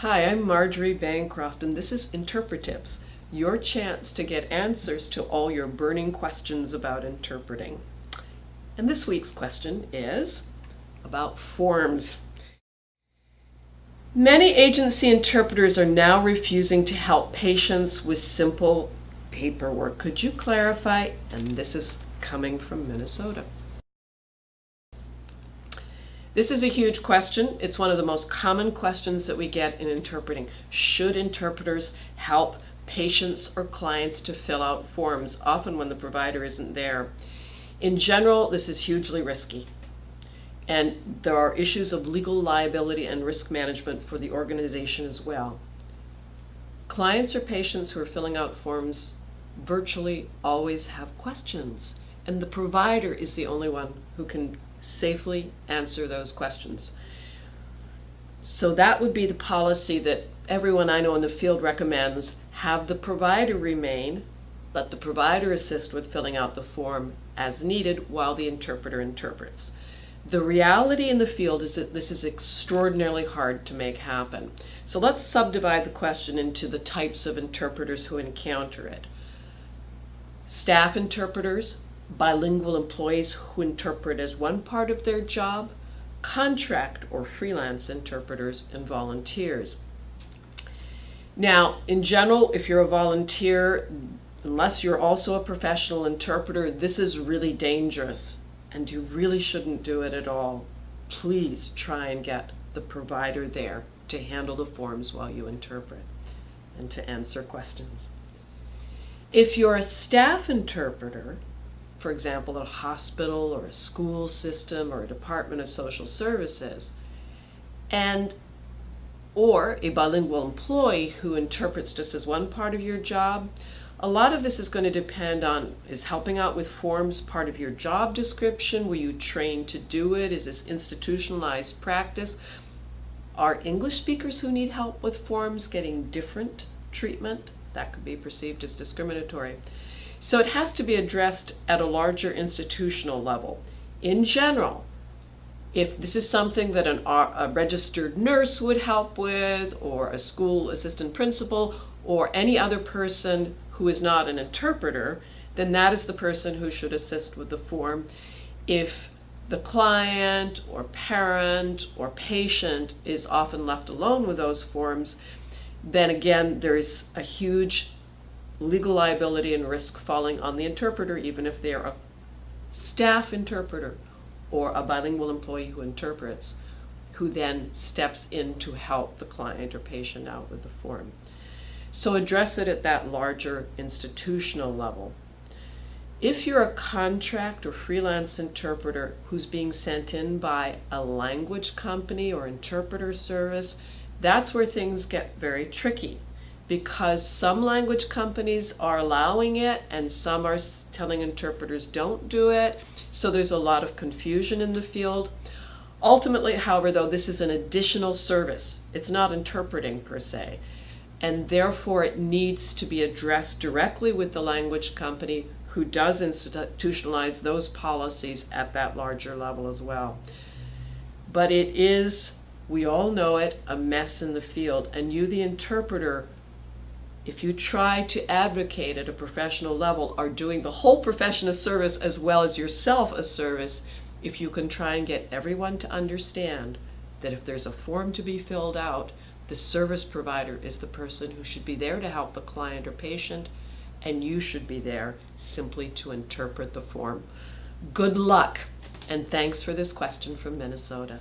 Hi, I'm Marjory Bancroft, and this is InterpreTIPS, your chance to get answers to all your burning questions about interpreting. And this week's question is about forms. Many agency interpreters are now refusing to help patients with simple paperwork. Could you clarify? And this is coming from Minnesota. This is a huge question. It's one of the most common questions that we get in interpreting. Should interpreters help patients or clients to fill out forms, often when the provider isn't there? In general, this is hugely risky. And there are issues of legal liability and risk management for the organization as well. Clients or patients who are filling out forms virtually always have questions, and the provider is the only one who can safely answer those questions. So that would be the policy that everyone I know in the field recommends. Have the provider remain, let the provider assist with filling out the form as needed while the interpreter interprets. The reality in the field is that this is extraordinarily hard to make happen. So let's subdivide the question into the types of interpreters who encounter it. Staff interpreters, bilingual employees who interpret as one part of their job, contract or freelance interpreters, and volunteers. Now, in general, if you're a volunteer, unless you're also a professional interpreter, this is really dangerous, and you really shouldn't do it at all. Please try and get the provider there to handle the forms while you interpret and to answer questions. If you're a staff interpreter, for example, a hospital or a school system or a Department of Social Services, or a bilingual employee who interprets just as one part of your job, a lot of this is going to depend on, is helping out with forms part of your job description? Were you trained to do it? Is this institutionalized practice? Are English speakers who need help with forms getting different treatment? That could be perceived as discriminatory. So it has to be addressed at a larger institutional level. In general, if this is something that a registered nurse would help with, or a school assistant principal, or any other person who is not an interpreter, then that is the person who should assist with the form. If the client or parent or patient is often left alone with those forms, then again, there is a huge legal liability and risk falling on the interpreter, even if they are a staff interpreter or a bilingual employee who interprets, who then steps in to help the client or patient out with the form. So address it at that larger institutional level. If you're a contract or freelance interpreter who's being sent in by a language company or interpreter service, that's where things get very tricky, because some language companies are allowing it and some are telling interpreters don't do it. So there's a lot of confusion in the field. Ultimately, however, though, this is an additional service. It's not interpreting per se. And therefore it needs to be addressed directly with the language company who does institutionalize those policies at that larger level as well. But it is, we all know it, a mess in the field. And you, the interpreter, if you try to advocate at a professional level, are doing the whole profession a service as well as yourself a service, if you can try and get everyone to understand that if there's a form to be filled out, the service provider is the person who should be there to help the client or patient, and you should be there simply to interpret the form. Good luck, and thanks for this question from Minnesota.